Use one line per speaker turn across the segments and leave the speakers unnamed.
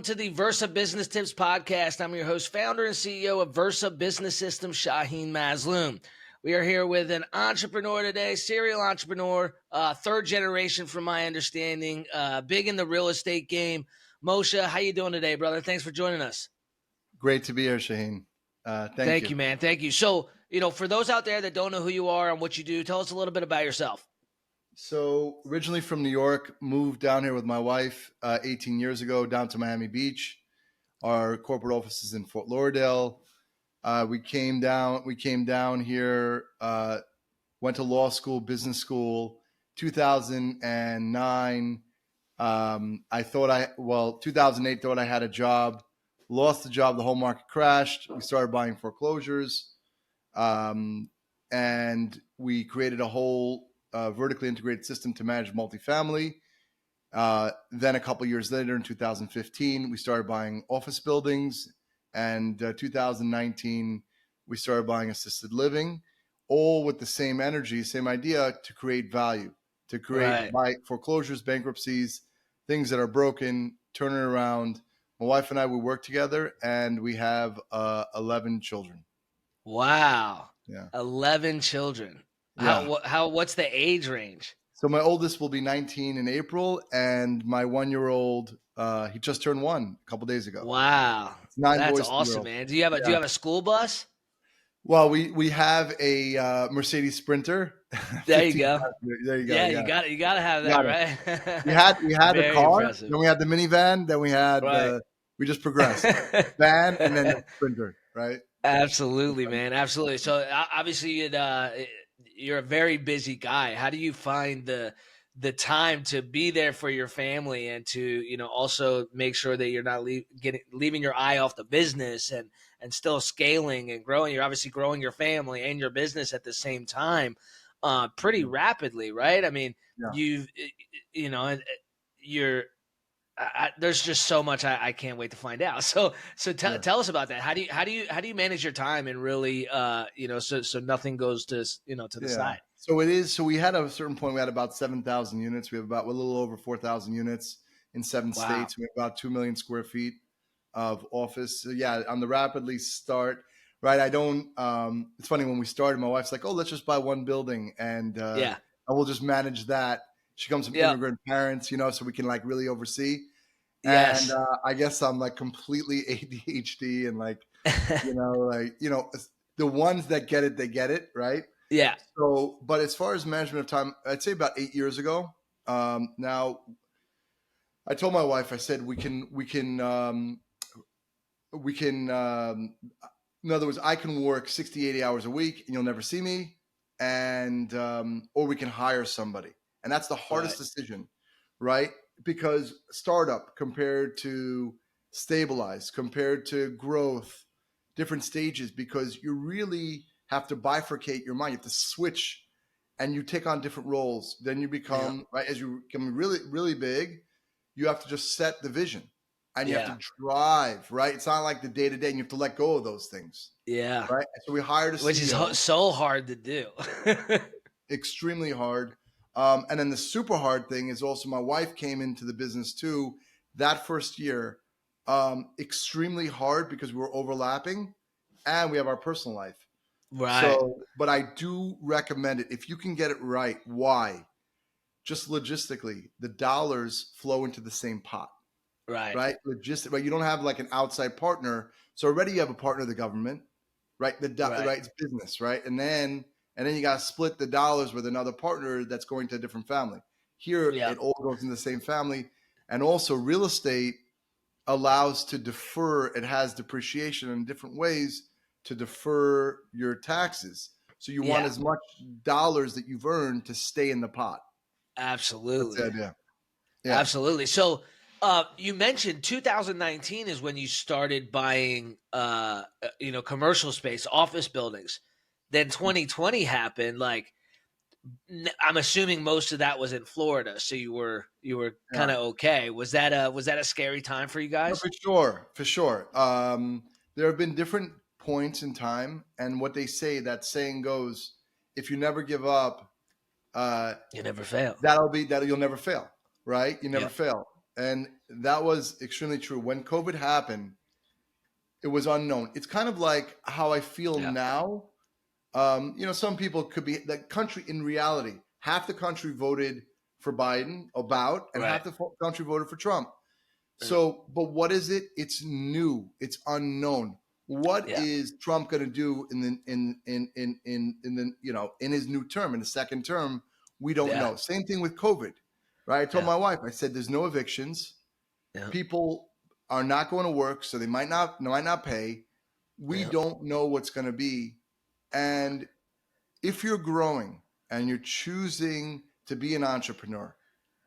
to the Versa Business Tips Podcast. I'm your host, founder, and CEO of Versa Business Systems, Shaheen Mazloom. We are here with an entrepreneur today, serial entrepreneur, third generation from my understanding, big in the real estate game. Moshe, how you doing today, brother? Thanks for joining us.
Great to be here, Shaheen.
Thank you, man. Thank you. So, for those out there that don't know who you are and what you do, tell us a little bit about yourself.
So originally from New York, moved down here with my wife 18 years ago down to Miami Beach. Our corporate office is in Fort Lauderdale. We came down here, went to law school, business school, 2009. 2008, thought I had a job, lost the job. The whole market crashed. We started buying foreclosures. And we created a whole vertically integrated system to manage multifamily. Then a couple years later, in 2015, we started buying office buildings, and 2019, we started buying assisted living, all with the same energy, same idea to create value, to create buy foreclosures, bankruptcies, things that are broken, turn it around. My wife and I, we work together, and we have 11 children.
Wow.
Yeah.
11 children.
Yeah.
What's the age range?
So my oldest will be 19 in April, and my 1-year-old, he just turned 1 a couple days ago.
Wow.
It's 9
That's
boys,
awesome, man. Do you have a school bus?
Well, we have a Mercedes Sprinter.
There you go.
There you go.
Yeah, you got to have that, right?
We had a car,
impressive.
then we had the minivan, then we had we just progressed. Van and then the Sprinter, right?
Absolutely, man. Absolutely. So obviously you're a very busy guy. How do you find the time to be there for your family and to, also make sure that you're not leaving your eye off the business and still scaling and growing? You're obviously growing your family and your business at the same time, pretty rapidly, right? I mean, there's just so much I can't wait to find out. So tell us about that. How do you manage your time and really, so nothing goes to the side?
So it is. So we had a certain point, we had about 7,000 units. We have a little over 4,000 units in 7 states. We have about 2 million square feet of office. So yeah, on the rapidly start, right? I don't, it's funny when we started, my wife's like, oh, let's just buy one building and I will just manage that. She comes from immigrant parents, so we can really oversee.
Yes.
And I guess I'm completely ADHD and the ones that get it, they get it, right?
Yeah.
So, but as far as management of time, I'd say about 8 years ago. Now, I told my wife, I said, in other words, I can work 60, 80 hours a week and you'll never see me. And, or we can hire somebody. And that's the hardest decision, right? Because startup compared to stabilize, compared to growth, different stages, because you really have to bifurcate your mind. You have to switch and you take on different roles. Then you become, right, as you become really, really big, you have to just set the vision and you have to drive, right? It's not like the day to day and you have to let go of those things.
Yeah.
Right. So we hired a CEO.
Which is so hard to do.
Extremely hard. And then the super hard thing is also my wife came into the business too. That first year, extremely hard because we were overlapping and we have our personal life.
Right.
So, but I do recommend it if you can get it right. Why? Just logistically, the dollars flow into the same pot.
Right.
Right. But you don't have an outside partner. So already you have a partner, the government, right? Right. It's business, right? And then you got to split the dollars with another partner that's going to a different family. Here, it all goes in the same family. And also real estate allows to defer. It has depreciation in different ways to defer your taxes. So you want as much dollars that you've earned to stay in the pot.
Absolutely.
That's the idea. Yeah.
Absolutely. So you mentioned 2019 is when you started buying, commercial space, office buildings. Then 2020 happened. I'm assuming most of that was in Florida, so you were kind of okay. Was that a scary time for you guys?
No, for sure. There have been different points in time, and what they say, that saying goes, if you never give up,
you never fail.
You'll never fail, right? You never fail. And that was extremely true. When COVID happened, it was unknown. It's kind of like how I feel
Yeah.
now. Some people could be the country in reality. Half the country voted for Biden and
Right.
half the country voted for Trump.
Yeah.
So, but what is it? It's new. It's unknown. What
Yeah.
is Trump going to do in his new term, in the second term? We don't
Yeah.
know. Same thing with COVID, right? I told
Yeah.
my wife, I said, there's no evictions.
Yeah.
People are not going to work, so they might not pay. We
Yeah.
don't know what's going to be. And if you're growing and you're choosing to be an entrepreneur,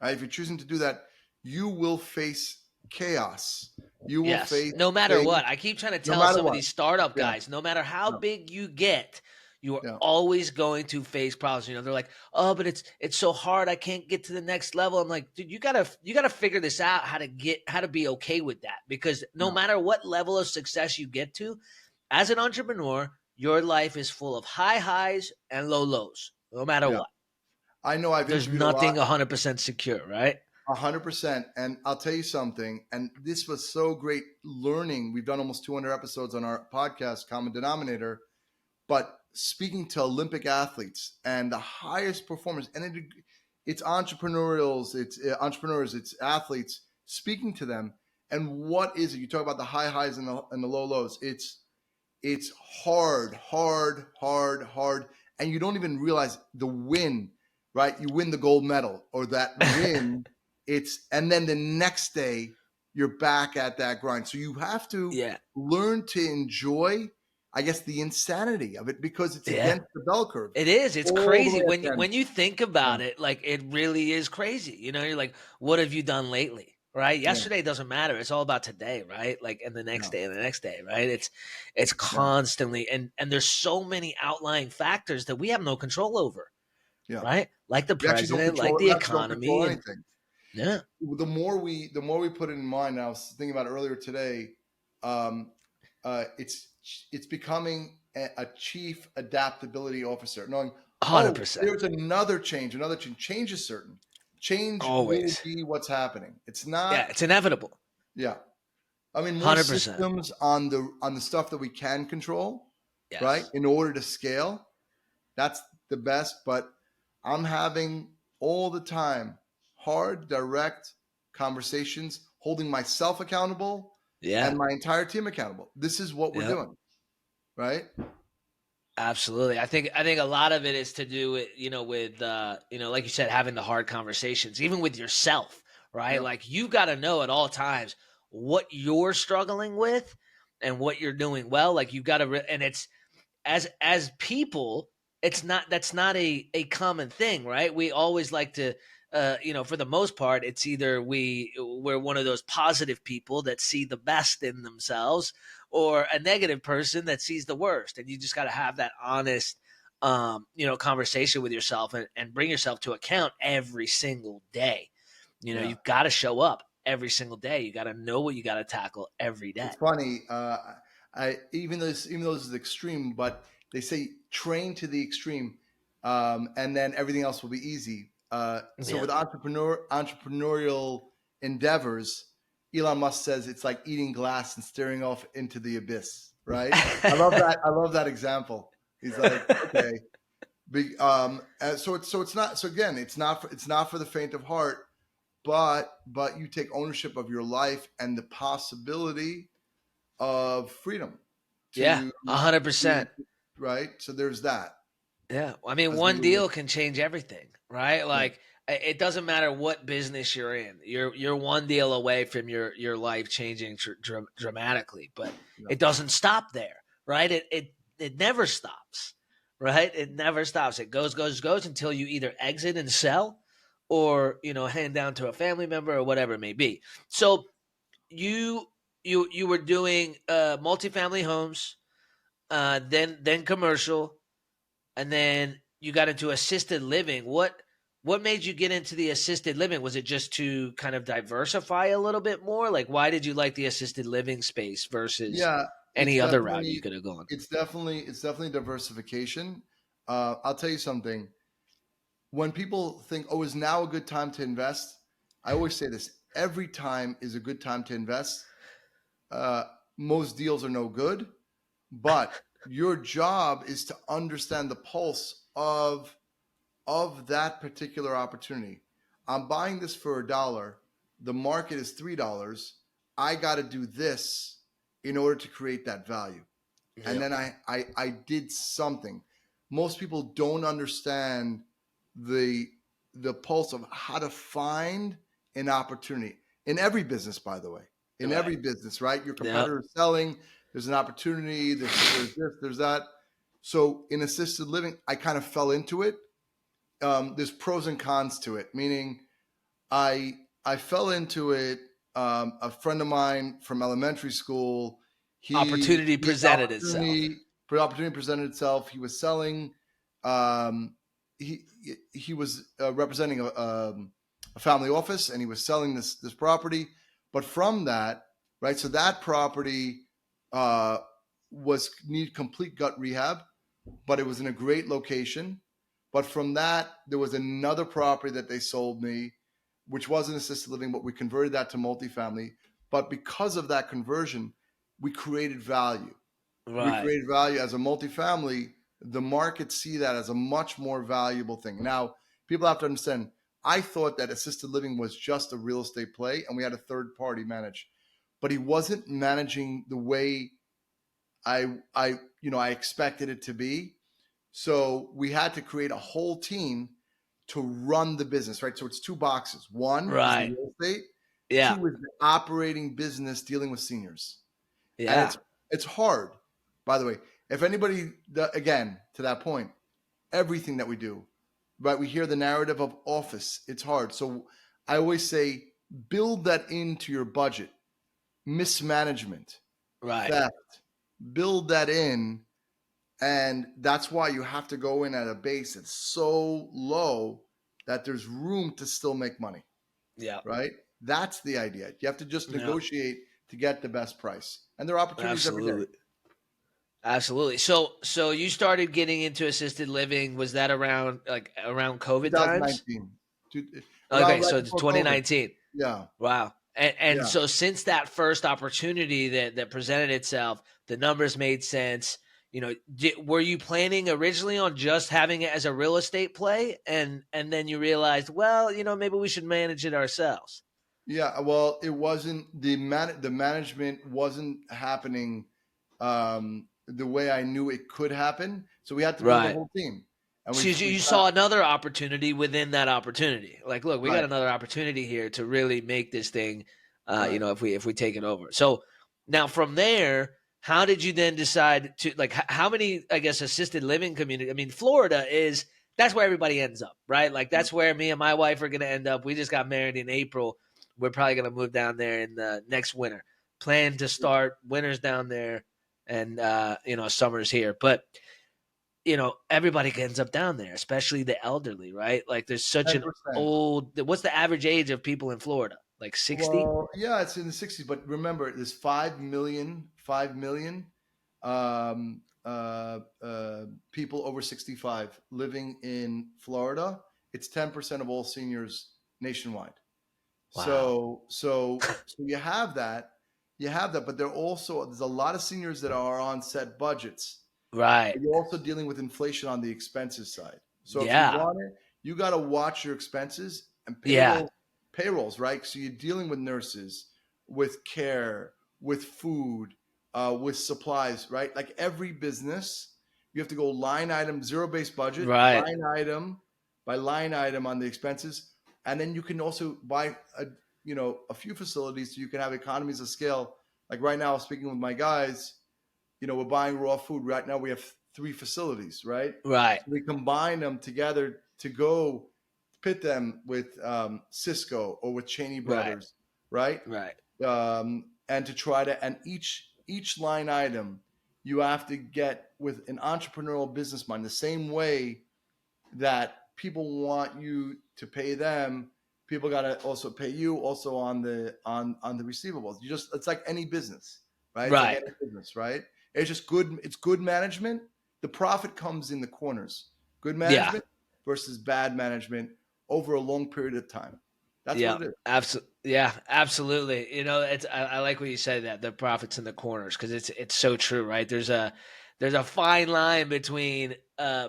right? If you're choosing to do that, you will face chaos. You will
Yes.
face
No matter
things,
what. I keep trying to
no
tell
matter
some of
what.
these startup
Yeah,
guys, no matter how
yeah,
big you get, you are
yeah,
always going to face problems. They're like, "Oh, but it's so hard. I can't get to the next level." I'm like, "Dude, you got to figure this out how to be okay with that, because no
yeah,
matter what level of success you get to, as an entrepreneur, your life is full of high highs and low lows, no matter
yeah.
what.
I know I've
There's
interviewed a lot,
nothing 100% secure, right?"
100%. And I'll tell you something, and this was so great learning. We've done almost 200 episodes on our podcast, Common Denominator, but speaking to Olympic athletes and the highest performers, and it's entrepreneurs, it's athletes, speaking to them. And what is it? You talk about the high highs and the low lows. It's hard, hard, hard, hard, and you don't even realize the win, right? You win the gold medal or that win. And then the next day you're back at that grind. So you have to
Yeah.
learn to enjoy, I guess, the insanity of it, because it's
Yeah.
against the bell curve
It is. It's
all the
crazy
way at
when
the end.
you think
Yeah,
about it. Like, it really is crazy. You're like, what have you done lately? Right?
yeah,
Yesterday doesn't matter. It's all about today, right? Like, and the next
yeah,
day and the next day, right? It's
yeah,
constantly, and there's so many outlying factors that we have no control over,
yeah.
right? Like the
We actually don't
president, like
control.
the
We actually don't control
economy, and
anything.
yeah,
The more we put it in mind. I was thinking about it earlier today. Um, it's becoming a chief adaptability officer, knowing, oh,
100%,
there's another change. Change is certain. Change will
always,
be what's happening. It's
yeah,
not.
it's inevitable,
Yeah, I mean, more
100%,
systems on the stuff that we can control, right?
yes,
In order to scale, that's the best. But I'm having all the time hard, direct conversations, holding myself accountable
yeah,
and my entire team accountable. This is what we're
yeah.
doing, right?
Absolutely. I think a lot of it is to do with, like you said, having the hard conversations, even with yourself, right?
Yep.
Like, you've got to know at all times what you're struggling with and what you're doing well. Like, you've got to, and it's, as people, that's not a common thing, right? We always like to, for the most part, it's either we're one of those positive people that see the best in themselves, or a negative person that sees the worst. And you just got to have that honest, conversation with yourself, and bring yourself to account every single day.
Yeah.
You've got to show up every single day. You got to know what you got to tackle every day.
It's funny. Even though this is extreme, but they say train to the extreme, and then everything else will be easy. So
Yeah.
with entrepreneurial endeavors, Elon Musk says it's like eating glass and staring off into the abyss. Right? I love that. I love that example. He's like, okay. So it's not. So again, it's not for the faint of heart. But you take ownership of your life and the possibility of freedom
Yeah,
to
100%.
right. So there's that
Yeah. I mean,
as we
one
look.
deal can change everything, right?
Yeah,
Like, it doesn't matter what business you're in. You're one deal away from your life changing dramatically, but
yeah.
it doesn't stop there, right? It never stops, right? It never stops. It goes until you either exit and sell, or, hand down to a family member, or whatever it may be. So you you were doing multifamily homes, then commercial, and then you got into assisted living. What made you get into the assisted living? Was it just to kind of diversify a little bit more? Like, why did you like the assisted living space versus
Yeah, it's
any other route you
definitely
could have gone?
it's definitely diversification. I'll tell you something. When people think, "Oh, is now a good time to invest?" I always say this: every time is a good time to invest. Most deals are no good, but your job is to understand the pulse of that particular opportunity. I'm buying this for $1. The market is $3. I got to do this in order to create that value. And
Yeah.
then I did something. Most people don't understand the pulse of how to find an opportunity in every business, by the way. In
Right.
every business, right? Your
Yeah.
competitor is selling, there's an opportunity, there's this, there's that. So in assisted living, I kind of fell into it. There's pros and cons to it, meaning I fell into it. A friend of mine from elementary school,
Opportunity
the
presented itself.
opportunity presented itself. He was selling. Um, he was representing a family office, and he was selling this property. But from that, right? So that property uh, was need complete gut rehab, but it was in a great location. But from that, there was another property that they sold me, which wasn't assisted living, but we converted that to multifamily. But because of that conversion, we created value. We
Right.
created value as a multifamily. The market see that as a much more valuable thing. Now, people have to understand, I thought that assisted living was just a real estate play and we had a third party manage, but he wasn't managing the way I expected it to be. So we had to create a whole team to run the business, right? So it's two boxes. One is the
Right.
real estate.
Yeah.
Two is the operating business dealing with seniors. And
Yeah.
it's hard, by the way. If anybody, again, to that point, everything that we do, right? We hear the narrative of office. It's hard. So I always say, build that into your budget. Mismanagement,
Right.
theft, build that in. And that's why you have to go in at a base that's so low that there's room to still make money,
Yeah.
right? That's the idea. You have to just
Yeah.
negotiate to get the best price. And there are opportunities every day.
Absolutely. Absolutely. So you started getting into assisted living. Was that around around COVID times?
2019, around
Okay,
right
so it's
before COVID.
2019.
Yeah,
Wow. And
yeah,
so since that first opportunity that presented itself, the numbers made sense. Were you planning originally on just having it as a real estate play, and then you realized, well, maybe we should manage it ourselves?
yeah. Well, it wasn't the management wasn't happening the way I knew it could happen. So we had to build a
Right.
whole team, and
So
we
you
got
saw another opportunity within that opportunity. Like, look, we got
right,
another opportunity here to really make this thing.
right.
If we take it over. So now from there, how did you then decide to how many, I guess, assisted living community? I mean, Florida is that's where everybody ends up, right? Like that's where me and my wife are going to end up. We just got married in April. We're probably going to move down there in the next winter. Plan to start winters down there, and summers here, but everybody ends up down there, especially the elderly, right? Like there's such an
10%.
old, what's the average age of people in Florida? Like 60?
Well, yeah, it's in the 60s, but remember, there's 5 million people over 65 living in Florida. It's 10% of all seniors nationwide.
Wow.
So you have that, but there's a lot of seniors that are on set budgets.
Right.
But you're also dealing with inflation on the expenses side. So if you
Yeah.
want it, you got to watch your expenses and
Yeah.
payrolls, right? So you're dealing with nurses, with care, with food, with supplies, right? Like every business, you have to go line item, zero-based budget,
Right.
line item by line item on the expenses, and then you can also buy a few facilities so you can have economies of scale. Like right now, speaking with my guys, we're buying raw food. Right now we have 3 facilities, right?
Right.
So we combine them together to go pit them with Cisco or with Cheney
Right.
Brothers, right?
Right.
And to try to, and each line item you have to get with an entrepreneurial business mind, the same way that people want you to pay them, people got to also pay you also on the receivables. It's like any business, right? It's like
Right.
any business, right? It's just good management. The profit comes in the corners. Good
Yeah.
management versus bad management over a long period of time. That's
Yeah,
what it is.
absolutely. I like what you said, that the profits in the corners, because it's so true, right? There's a fine line between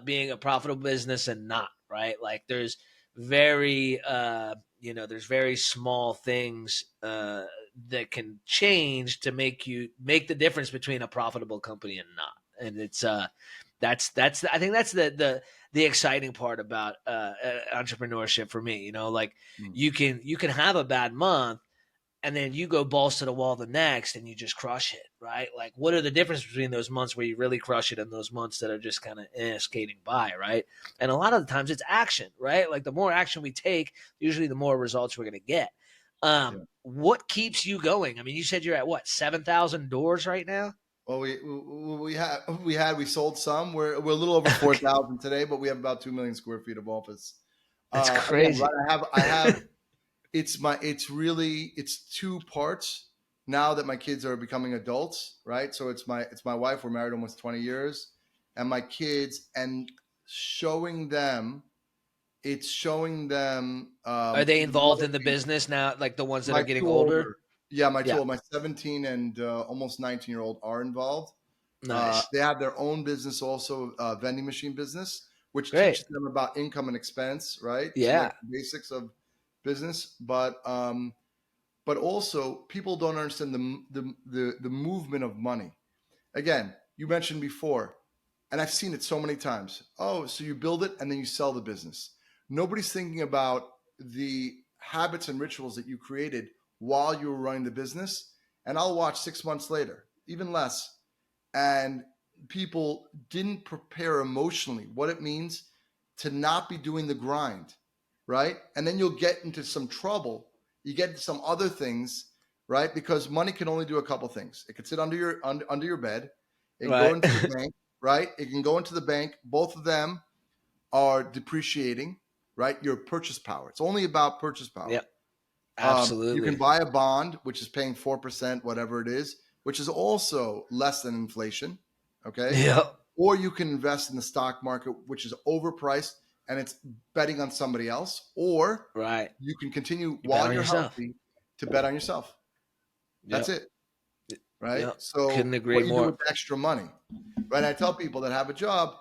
being a profitable business and not, right? Like there's very small things that can change to make the difference between a profitable company and not. And that's I think that's the exciting part about entrepreneurship for me. Like
Mm.
you can have a bad month, and then you go balls to the wall the next and you just crush it, right? Like, what are the difference between those months where you really crush it and those months that are just kind of skating by, right? And a lot of the times it's action, right? Like the more action we take, usually the more results we're going to get.
Yeah.
What keeps you going? I mean, you said you're at what, 7,000 doors right now?
Well, we sold some. We're a little over
Okay.
4,000 today, but we have about 2 million square feet of office.
That's
Again, right?
crazy.
I have it's two parts now that my kids are becoming adults, right? So it's my wife. We're married almost 20 years, and my kids, and showing them it's showing them
Are they
what
involved
it
in the
means.
business now, like the ones that are
My
getting
two
older?
older, yeah,
Yeah.
my 17 and almost 19-year-old are involved.
Nice.
They have their own business also, vending machine business, which
Great.
teaches them about income and expense, right? Some like
Yeah.
basics of business, but also people don't understand the movement of money. Again, you mentioned before, and I've seen it so many times. Oh, so you build it and then you sell the business. Nobody's thinking about the habits and rituals that you created while you were running the business. And I'll watch 6 months later, even less, and people didn't prepare emotionally what it means to not be doing the grind, right? And then you'll get into some trouble. You get into some other things, right? Because money can only do a couple things. It can sit under your bed. It can go
Right.
into the bank, right? It can go into the bank. Both of them are depreciating, right? Your purchase power. It's only about purchase power.
Yep.
You can
Absolutely.
buy a bond, which is paying 4%, whatever it is, which is also less than inflation. Okay.
Yep.
Or you can invest in the stock market, which is overpriced and it's betting on somebody else. Or
Right.
you can continue
You bet
while
on
you're
yourself.
healthy to bet on yourself. That's
Yep.
it. Right.
Yep.
So
Couldn't agree
what you do
more.
with the extra money, right? I tell people that have a job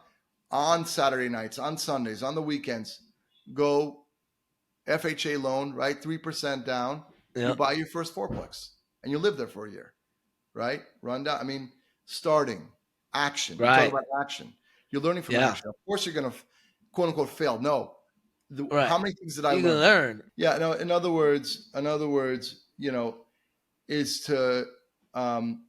on Saturday nights, on Sundays, on the weekends, go FHA loan, right? 3% down. You
Yep.
buy your first fourplex and you live there for a year, right? Run down. I mean, starting action. You talk
Right.
about action. You're learning from
Yeah.
action. Of course, you're going to quote unquote fail. No.
Right.
How many things did I
You can
learn?
learn.
Yeah. No. In other words, is to, and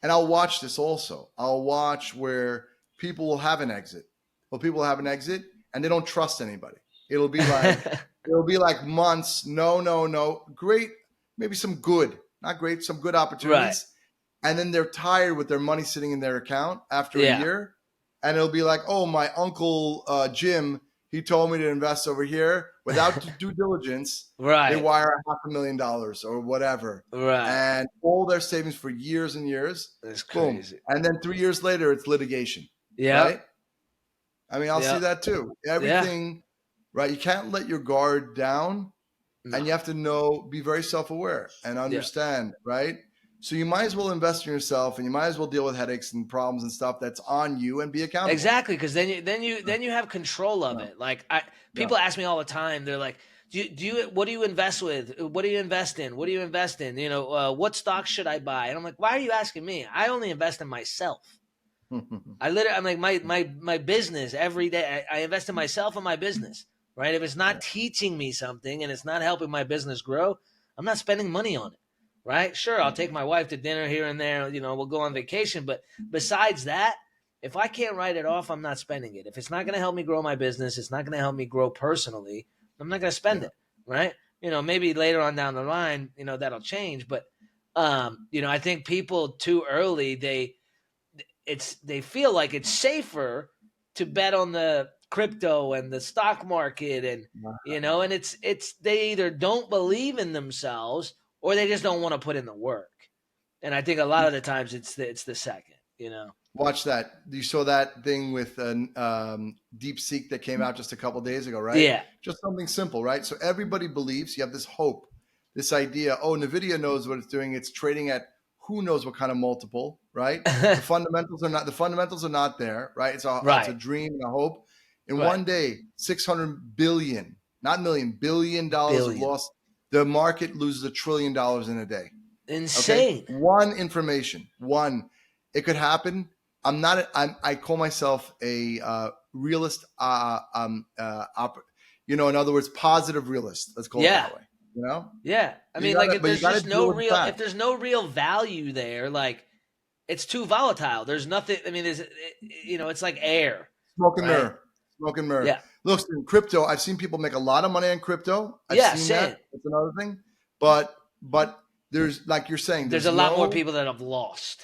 I'll watch this also. I'll watch where people will have an exit. Well, people will have an exit and they don't trust anybody. It'll be like, it'll be like months. No, no, no. Great. Maybe some good, not great, some good
Right.
opportunities. And then they're tired with their money sitting in their account after a
Yeah.
year. And it'll be like, oh, my uncle Jim, he told me to invest over here without due diligence. They
Right.
wire $500,000 or whatever.
Right.
And all their savings for years and years,
That's
boom.
crazy.
And then 3 years later, it's litigation, right?
Yep.
I mean, I'll see
Yep.
that too.
Yeah.
Everything, right? You can't let your guard down and
No.
you have to be very self-aware and
Yeah.
understand, right? So you might as well invest in yourself and you might as well deal with headaches and problems and stuff that's on you and be accountable.
Exactly, because then you have control of
Yeah.
it. Like
Yeah.
people ask me all the time. They're like, do you what do you invest with? What do you invest in? What do you invest in? What stocks should I buy? And I'm like, why are you asking me? I only invest in myself. I'm like my business every day. I invest in myself and my business. Right. If it's
Yeah.
not teaching me something and it's not helping my business grow, I'm not spending money on it. Right. Sure, I'll take my wife to dinner here and there. We'll go on vacation. But besides that, if I can't write it off, I'm not spending it. If it's not going to help me grow my business, it's not going to help me grow personally, I'm not going to spend
Yeah.
it. Right. Maybe later on down the line, that'll change. But, I think people too early, they feel like it's safer to bet on the crypto and the stock market, and it's they either don't believe in themselves or they just don't want to put in the work. And I think a lot of the times it's the second.
Watch that. You saw that thing with DeepSeek that came out just a couple days ago, right?
Yeah.
Just something simple, right? So everybody believes, you have this hope, this idea, oh, NVIDIA knows what it's doing. It's trading at who knows what kind of multiple, right? The fundamentals are not there, right? It's a dream and a hope. In one day, 600 billion, not million, $1 billion of loss. The market loses $1 trillion in a day.
Insane.
Okay? One. It could happen. I call myself a realist. In other words, positive realist. Let's call it that way.
Yeah. I mean, like, if there's no real value there, like, it's too volatile. There's nothing. I mean, it's like air.
Smoke and mirror.
Yeah.
Look, in crypto, I've seen people make a lot of money on crypto. I've seen that. That's another thing. But there's, like you're saying,
there's a lot more people that have lost.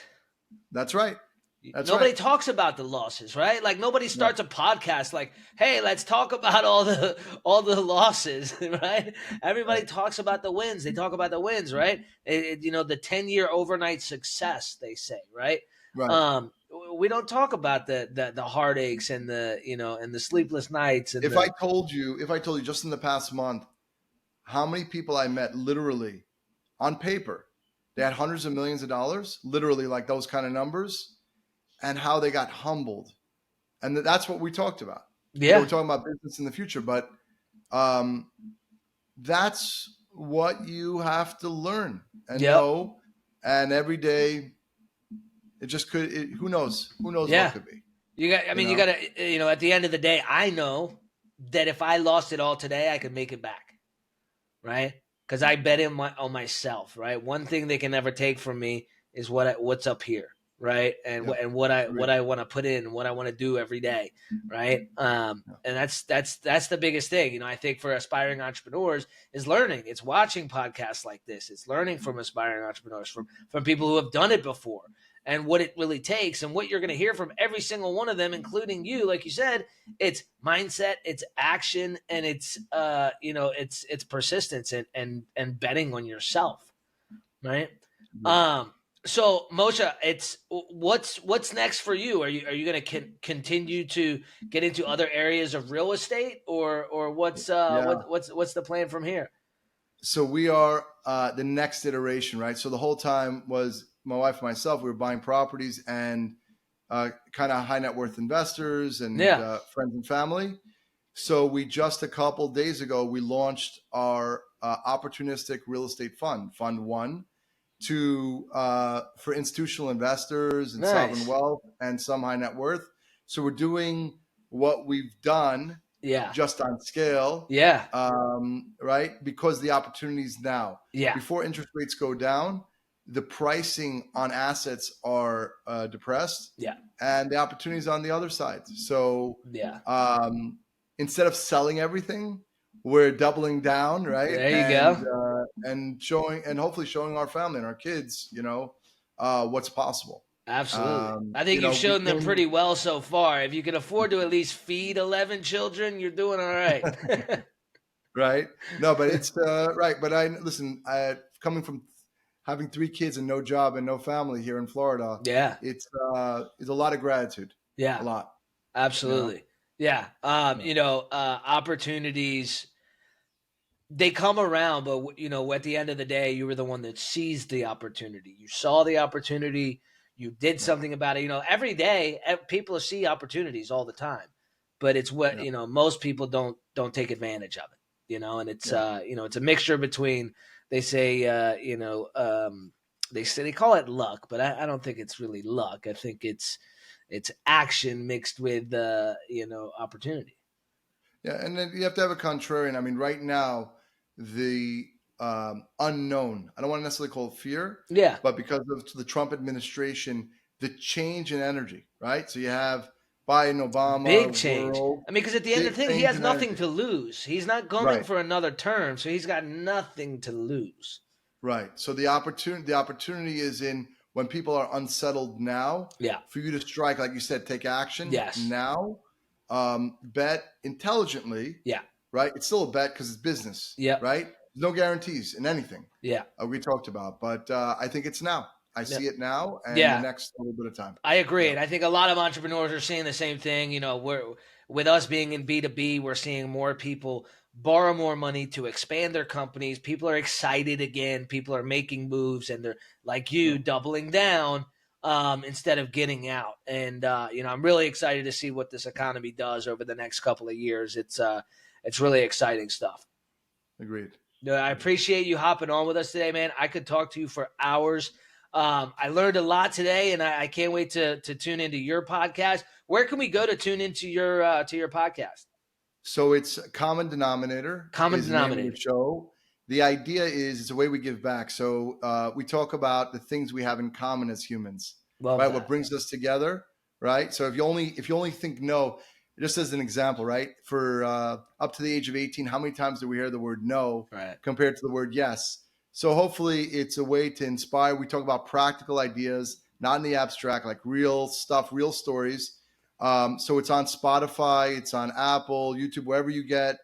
That's right.
Nobody talks about the losses, right? Like, nobody starts a podcast like, "Hey, let's talk about all the losses," right? Everybody talks about the wins. They talk about the wins, right? The 10-year overnight success, they say, right?
Right.
We don't talk about the heartaches and the sleepless nights. And
if I told you just in the past month how many people I met, literally on paper, they had hundreds of millions of dollars, literally, like those kind of numbers, and how they got humbled. And that's what we talked about.
Yeah.
We're talking about business in the future, but that's what you have to learn and know. And every day, it just could, who knows what it could be.
You got to, at the end of the day, I know that if I lost it all today, I could make it back. Right? Because I bet on myself, right? One thing they can never take from me is what's up here. Right. And what I want to put in, what I want to do every day. Right. And that's the biggest thing. I think for aspiring entrepreneurs is learning. It's watching podcasts like this. It's learning from aspiring entrepreneurs, from people who have done it before, and what it really takes, and what you're going to hear from every single one of them, including you. Like you said, it's mindset, it's action, and it's it's persistence and betting on yourself. Right. So Moshe, it's what's next for you? Are you going to continue to get into other areas of real estate, or what's the plan from here?
So we are the next iteration, right? So the whole time was my wife and myself. We were buying properties and kind of high net worth investors and friends and family. So we just a couple days ago we launched our opportunistic real estate fund, Fund 1. For institutional investors and sovereign wealth and some high net worth. So we're doing what we've done just on scale. Right? Because the opportunities now. Before interest rates go down, the pricing on assets are depressed. And the opportunities on the other side. So instead of selling everything, we're doubling down, right?
There you go.
And hopefully showing our family and our kids, what's possible.
Absolutely. I think you've shown them pretty well so far. If you can afford to at least feed 11 children, you're doing all right.
Right. No, but it's right. But coming from having 3 kids and no job and no family here in Florida. It's a lot of gratitude. A lot.
Absolutely. Opportunities, they come around, but at the end of the day, you were the one that seized the opportunity. You saw the opportunity. You did something about it. Every day people see opportunities all the time, but it's what, most people don't take advantage of it, and it's, it's a mixture between, they say, they call it luck, but I don't think it's really luck. I think it's action mixed with, opportunity.
Yeah. And then you have to have a contrarian. I mean, right now, the unknown, I don't want to necessarily call it fear, but because of the Trump administration, the change in energy, right? So you have Biden, Obama,
big change.
world,
I mean, because at the end of the thing, he has nothing to lose. He's not going for another term, so he's got nothing to lose.
Right. So the opportunity is in when people are unsettled now. For you to strike, like you said, take action. Now, bet intelligently. Right. It's still a bet because it's business. Right. No guarantees in anything. We talked about, but I think it's now. I see it now and the
Yeah.
next little bit of time.
I agree.
Yeah.
And I think a lot of entrepreneurs are seeing the same thing. You know, with us being in B2B, we're seeing more people borrow more money to expand their companies. People are excited again. People are making moves and they're like you, doubling down instead of getting out. And, I'm really excited to see what this economy does over the next couple of years. It's really exciting stuff.
Agreed.
No, I appreciate you hopping on with us today, man. I could talk to you for hours. I learned a lot today, and I can't wait to tune into your podcast. Where can we go to tune into your podcast?
So it's Common Denominator
Common
is the name of
Denominator.
the show. The idea is it's a way we give back. So we talk about the things we have in common as humans,
Love
right?
that.
What brings us together, right? So if you only think no, just as an example, right? For up to the age of 18, how many times do we hear the word no compared to the word yes? So hopefully it's a way to inspire. We talk about practical ideas, not in the abstract, like real stuff, real stories. So it's on Spotify, it's on Apple, YouTube, wherever you get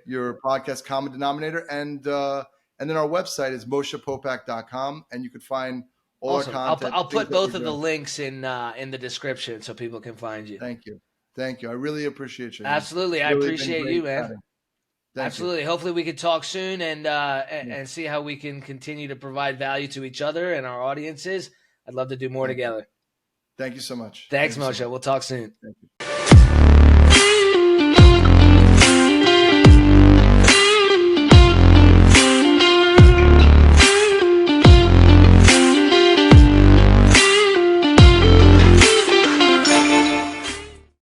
your podcast, Common Denominator. And then our website is moshepopack.com, and you could find all our content.
I'll put both of the links in the description so people can find you.
Thank you. I really appreciate you.
Absolutely. I appreciate you, man. Absolutely. Hopefully we can talk soon and see how we can continue to provide value to each other and our audiences. I'd love to do more together.
Thank you so much.
Thanks, Moshe. We'll talk soon.
Thank you.